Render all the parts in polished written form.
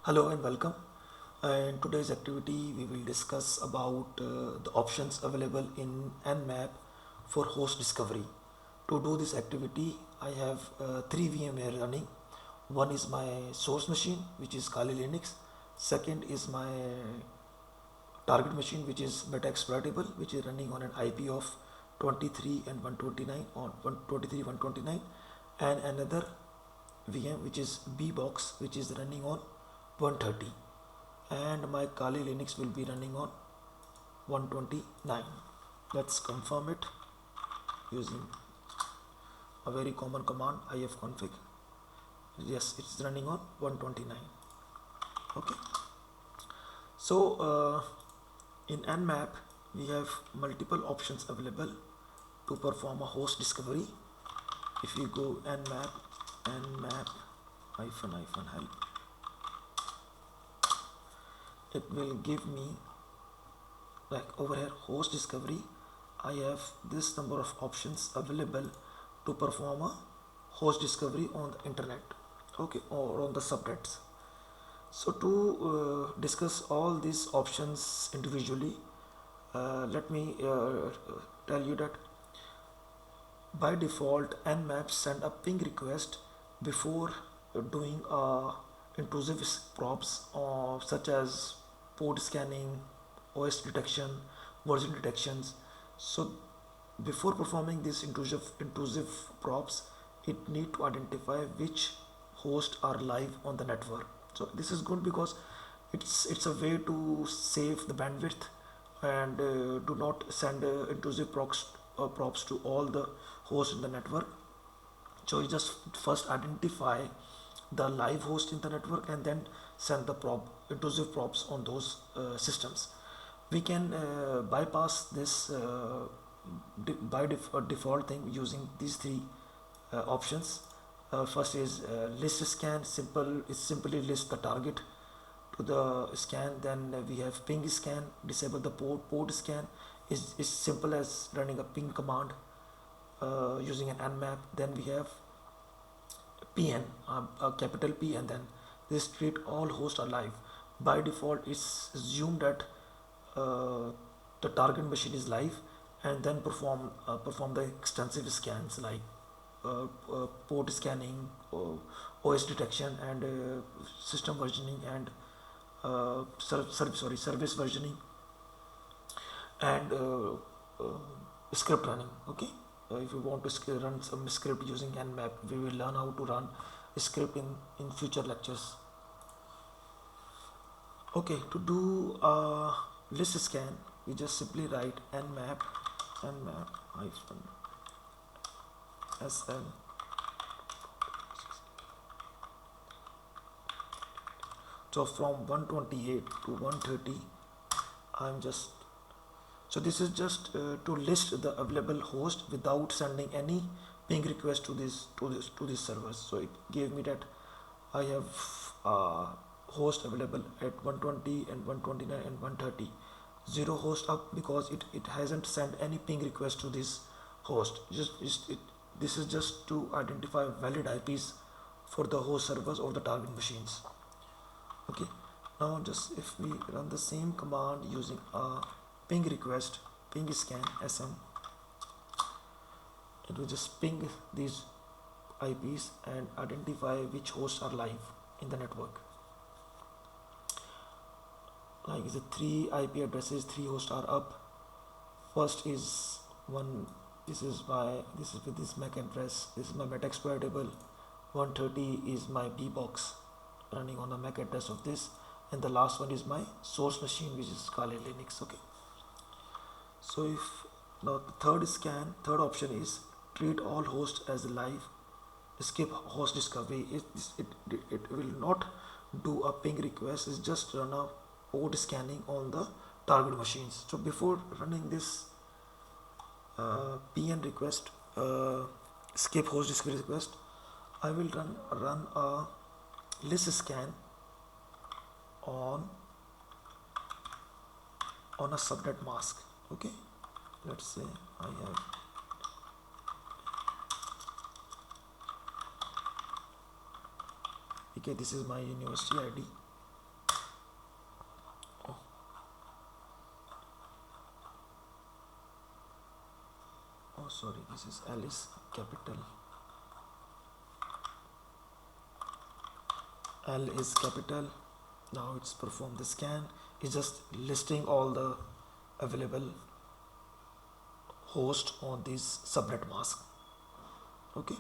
Hello and welcome. In today's activity, we will discuss about the options available in Nmap for host discovery. To do this activity, I have three VMware running. One is my source machine, which is Kali Linux. Second is my target machine, which is beta exploitable, which is running on an IP of 23 and 129 on 123 129, and another VM which is bbox, which is running on 130, and my Kali Linux will be running on 129. Let's confirm it using a very common command, ifconfig. Yes, it's running on 129. Okay, so in Nmap we have multiple options available to perform a host discovery. If we go nmap help, it will give me, like over here, host discovery. I have this number of options available to perform a host discovery on the internet, okay, or on the subnets. So to discuss all these options individually, let me tell you that by default Nmap send a ping request before doing intrusive props such as port scanning, OS detection, version detections. So before performing these intrusive props, it need to identify which hosts are live on the network. So this is good because it's a way to save the bandwidth and do not send intrusive props to all the hosts in the network. So you just first identify the live host in the network and then send the intrusive props on those systems. We can bypass this default thing using these three options. First is list scan. Simply list the target to the scan. Then we have ping scan. Disable the port scan. Is simple as running a ping command using an Nmap. Then we have PN, a capital P, and then this treat all hosts are live. By default, it's assumed that the target machine is live, and then perform the extensive scans like port scanning, OS detection, and system versioning, and service versioning, and script running. Okay, if you want to run some script using Nmap, we will learn how to run script in future lectures. Okay, to do a list scan, we just simply write nmap hyphen sn. So from 128 to 130, I'm just, so this is just to list the available host without sending any ping request to these servers. So it gave me that I have host available at 120 and 129 and 130. Zero host up because it hasn't sent any ping request to this host. This is just to identify valid IPs for the host servers or the target machines. Okay, now just if we run the same command using a ping request, ping scan sn, it will just ping these IPs and identify which hosts are live in the network. Like the three IP addresses, three hosts are up. First is one, this is with this MAC address, this is my beta exploitable. 130 is my bbox running on the MAC address of this, and the last one is my source machine, which is Kali Linux. Okay, so if now the third option is treat all hosts as live, skip host discovery. It will not do a ping request, it's just run a port scanning on the target machines. So before running this PN request, skip host discovery request, I will run a list scan on a subnet mask. Okay, let's say I have okay, this is my university ID. sorry, this is L is capital, L is capital. Now it's perform the scan. It's just listing all the available host on this subnet mask. Okay.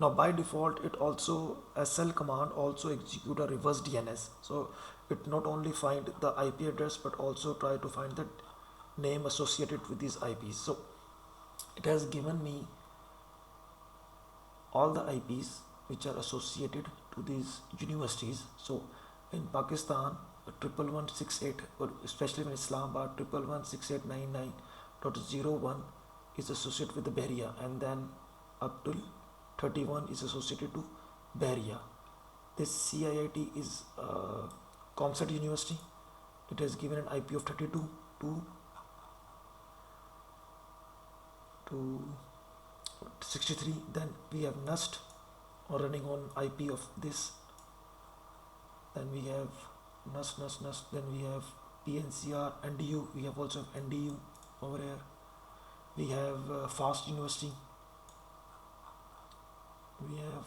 Now by default, it also SL command also execute a reverse DNS. So it not only find the IP address but also try to find the name associated with these IPs. So it has given me all the IPs which are associated to these universities. So in Pakistan, 11168, or especially in Islamabad, 1116899.01 is associated with the Bahria, and then up till 31 is associated to Bahria. This CIIT is Comsat University. It has given an IP of 32 to 63. Then we have NUST running on IP of this. Then we have NUST. Then we have PNCR, NDU. We have also NDU over here. We have FAST University. We have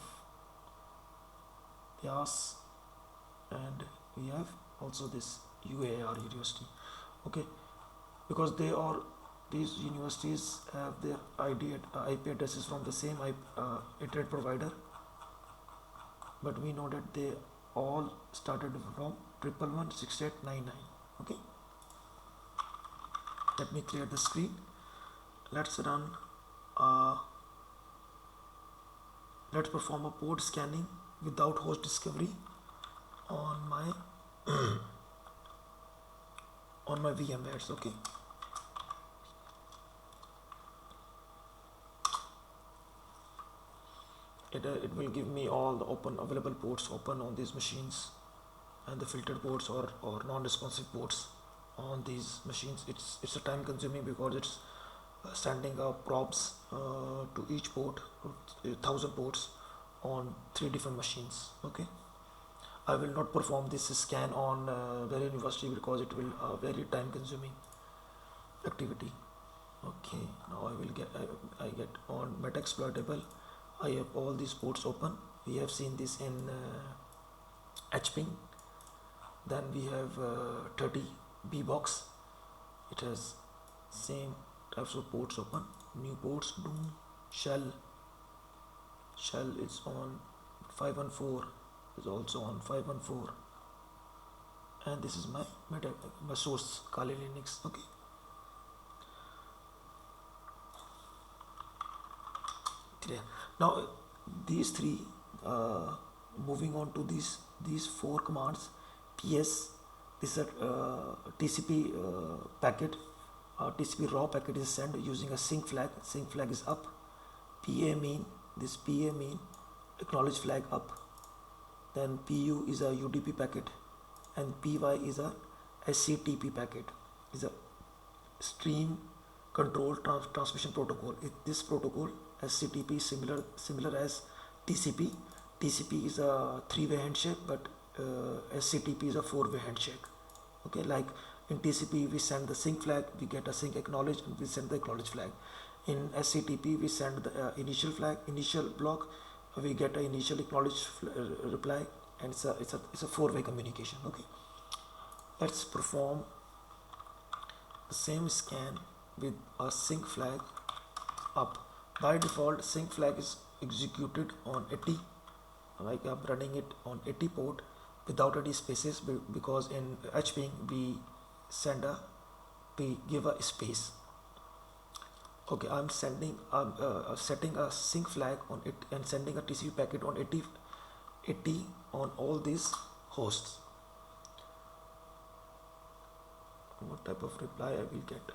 PIAS, and we have also this UAR University. Okay, because these universities have their IP addresses from the same internet provider, but we know that they all started from 1116899. Okay, let me clear the screen. Let's run let's perform a port scanning without host discovery on my on my VMwares. Okay, it will give me all the available ports open on these machines, and the filtered ports or non-responsive ports on these machines. It's a time consuming because it's sending up probes to each port, 1000 ports on 3 different machines. Okay, I will not perform this scan on their university because it will very time consuming activity. Okay, now I get on Metaexploitable. I have all these ports open. We have seen this in HPing. Then we have 30 bbox. It has same types of ports open. New ports, Doom, Shell is on 514, is also on 514, and this is my source Kali Linux. Okay, now these three, moving on to these 4 commands. PS, this is a TCP packet. TCP raw packet is sent using a sync flag. Sync flag is up. PA mean, this PA mean acknowledge flag up. Then PU is a UDP packet, and PY is a SCTP packet. Is a stream control transmission protocol. This protocol SCTP is similar as TCP. TCP is a 3-way handshake, but SCTP is a 4-way handshake. Okay, like in TCP we send the sync flag, we get a sync acknowledge, and we send the acknowledge flag. In SCTP we send the initial flag, initial block, we get an initial acknowledge reply, and it's a 4-way communication. Okay, let's perform the same scan with a sync flag up. By default, sync flag is executed on 80. Like I'm running it on 80 port without any spaces, because in HPing we give a space. Okay, I'm setting a sync flag on it and sending a TCP packet on 80 on all these hosts. What type of reply I will get?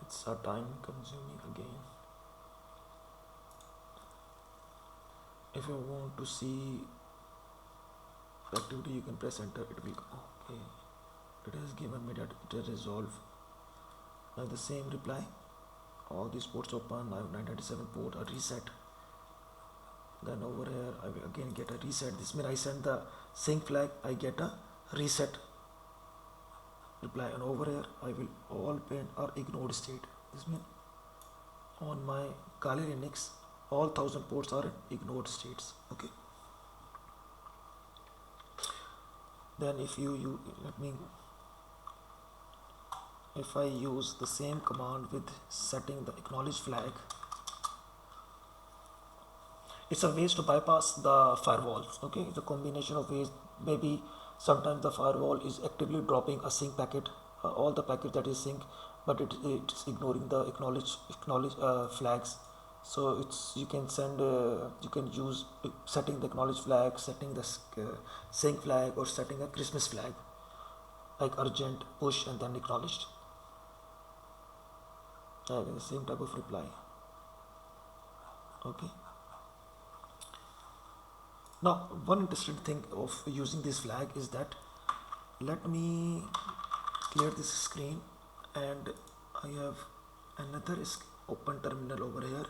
It's a time consuming again. If you want to see the activity, you can press enter. It will go. Okay, it has given me that it has resolved. Now the same reply. All these ports open. I have 997 port are reset. Then over here I will again get a reset. This means I send the sync flag, I get a reset reply, and over here I will all print or ignored state. This means on my Kali Linux all 1000 ports are ignored states. Okay. Then if you let me, if I use the same command with setting the acknowledge flag, it's a ways to bypass the firewalls. Okay, it's a combination of ways. Maybe sometimes the firewall is actively dropping a sync packet, all the packets that is sync, but it's ignoring the acknowledge flags. So it's, you can send you can use setting the acknowledge flag, setting the sync flag, or setting a Christmas flag like urgent, push, and then acknowledged. The same type of reply. Okay. Now one interesting thing of using this flag is that, let me clear this screen, and I have another open terminal over here.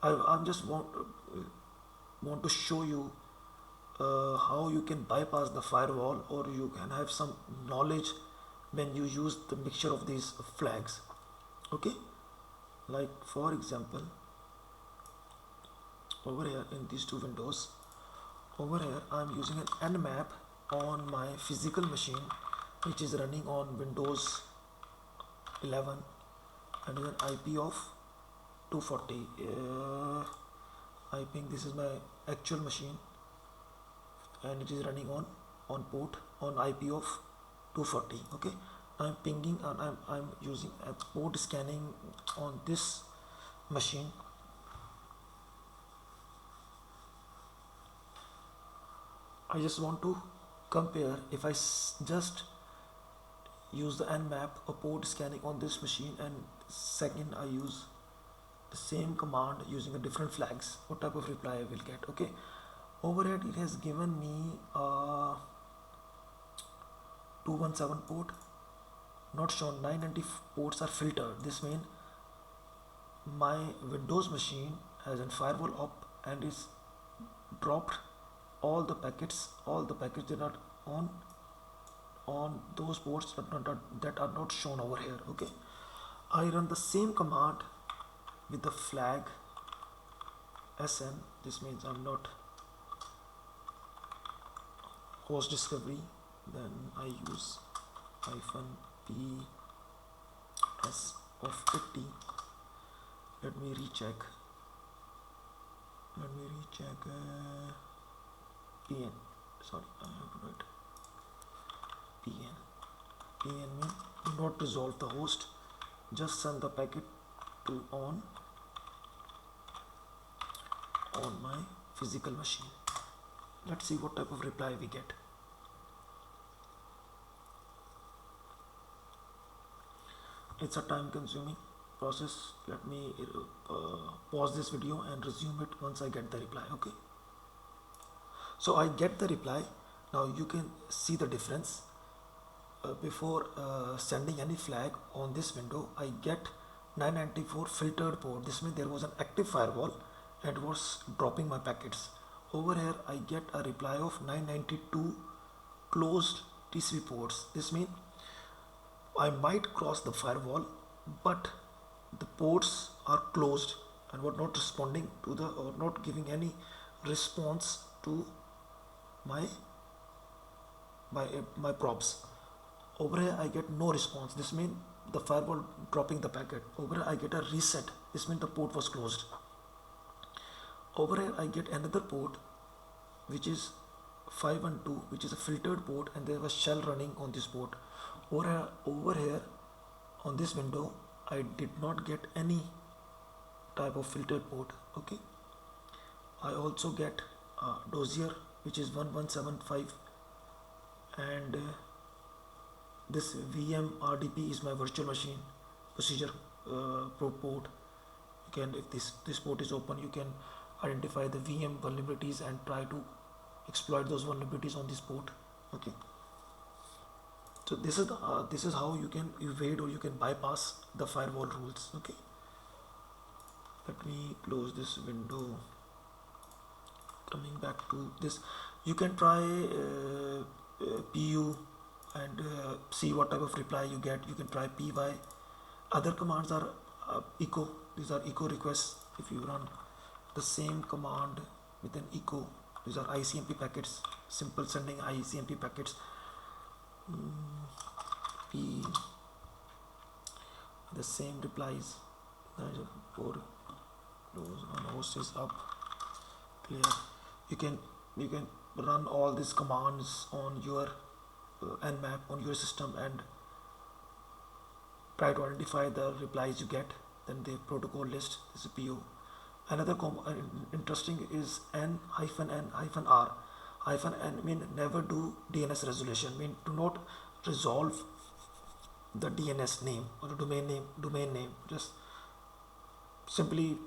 I'm just want to show you how you can bypass the firewall, or you can have some knowledge when you use the mixture of these flags. Okay, like for example, over here in these two windows, over here I'm using an Nmap on my physical machine, which is running on Windows 11 and with an IP of 240. I think this is my actual machine, and it is running on port on IP of 240. Okay, I'm pinging and I'm using a port scanning on this machine. I just want to compare. If I just use the Nmap, a port scanning on this machine, and second I use the same command using a different flags, what type of reply I will get. Okay, overhead it has given me a 217 port, not shown. 990 ports are filtered. This means my Windows machine has a firewall up and is dropped all the packets that are on those ports that are not shown over here. Okay, I run the same command with the flag SN. This means I'm not host discovery. Then I use -p s of 50. Let me recheck PN. Sorry, I have to write PN means do not resolve the host, just send the packet to on my physical machine. Let's see what type of reply we get. It's a time consuming process. Let me pause this video and resume it once I get the reply. Okay, so I get the reply. Now you can see the difference. Before sending any flag on this window, I get 994 filtered port. This means there was an active firewall and was dropping my packets. Over here I get a reply of 992 closed TCP ports. This means I might cross the firewall, but the ports are closed and were not responding to the, or not giving any response to my probes. Over here I get no response. This means the firewall dropping the packet. Over here I get a reset. This means the port was closed. Over here I get another port which is 512, which is a filtered port, and there was shell running on this port. Over here on this window I did not get any type of filtered port. Okay, I also get dossier which is 1175, and this VM RDP is my virtual machine procedure port. You can, if this port is open, you can identify the VM vulnerabilities and try to exploit those vulnerabilities on this port. Okay, so this is how you can evade or you can bypass the firewall rules. Okay, let me close this window coming back to this, you can try pu and see what type of reply you get. You can try py. Other commands are echo. These are echo requests. If you run the same command with an echo, these are ICMP packets, simple sending ICMP packets. P, the same replies. For those on host is up, clear. You can run all these commands on your Nmap on your system and try to identify the replies you get. Then the protocol list is a PO. Another interesting is n-r. -n mean never do DNS resolution, mean do not resolve the DNS name or the domain name. Just simply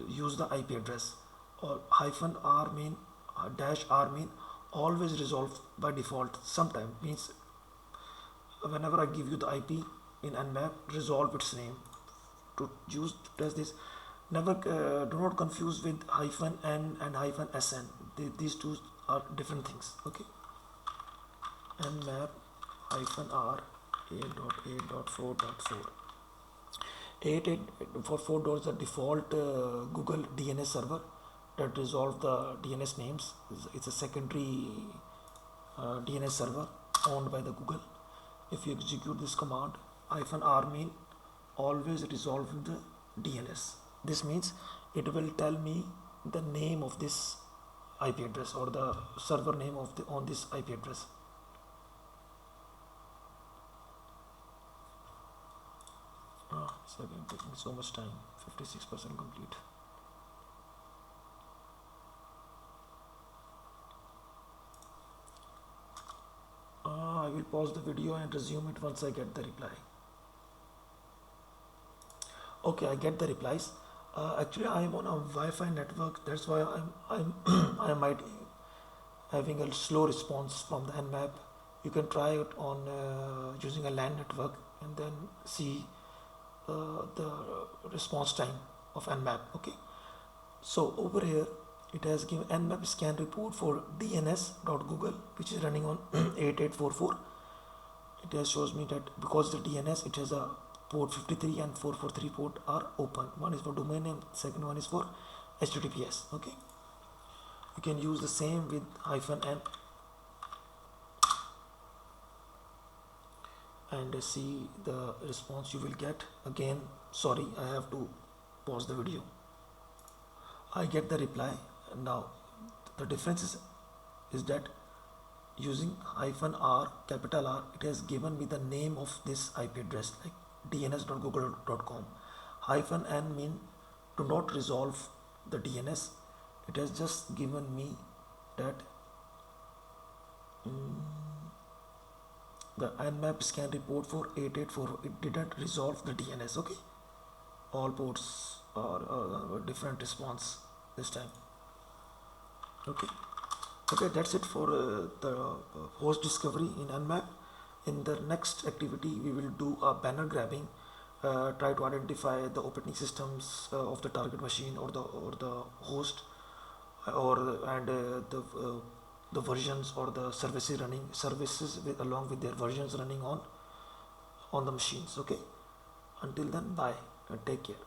use the IP address. Or -r mean -r mean always resolve by default. Sometimes means whenever I give you the IP in Nmap, resolve its name. To use to test this, never do not confuse with -n and -sn. These two are different things. Okay. Nmap -r 8.8.4.4. 8.8.4.4 is the default Google DNS server that resolves the DNS names. It's a secondary DNS server owned by the Google. If you execute this command, -r mean always resolve the DNS. This means it will tell me the name of this IP address or the server name of on this IP address. It's again taking so much time. 56% complete. I will pause the video and resume it once I get the reply. Okay, I get the replies. Actually, I am on a Wi-Fi network. That's why I might having a slow response from the Nmap. You can try it on using a LAN network and then see the response time of Nmap. Okay. So over here, it has given Nmap scan report for DNS.google, which is running on 8844. It has shows me that because the DNS, it has a port 53 and 443 port are open. One is for domain name, second one is for HTTPS. Okay. You can use the same with -n and see the response you will get. Again, sorry, I have to pause the video. I get the reply. Now the difference is that using -r, capital R, it has given me the name of this IP address like dns.google.com. -n mean do not resolve the DNS. It has just given me that the Nmap scan report for 884, it didn't resolve the DNS. Okay, all ports are different response this time. Okay, that's it for the host discovery in Nmap. In the next activity, we will do a banner grabbing. Try to identify the operating systems of the target machine or the host, and the versions or the services along with their versions running on the machines. Okay, until then, bye and take care.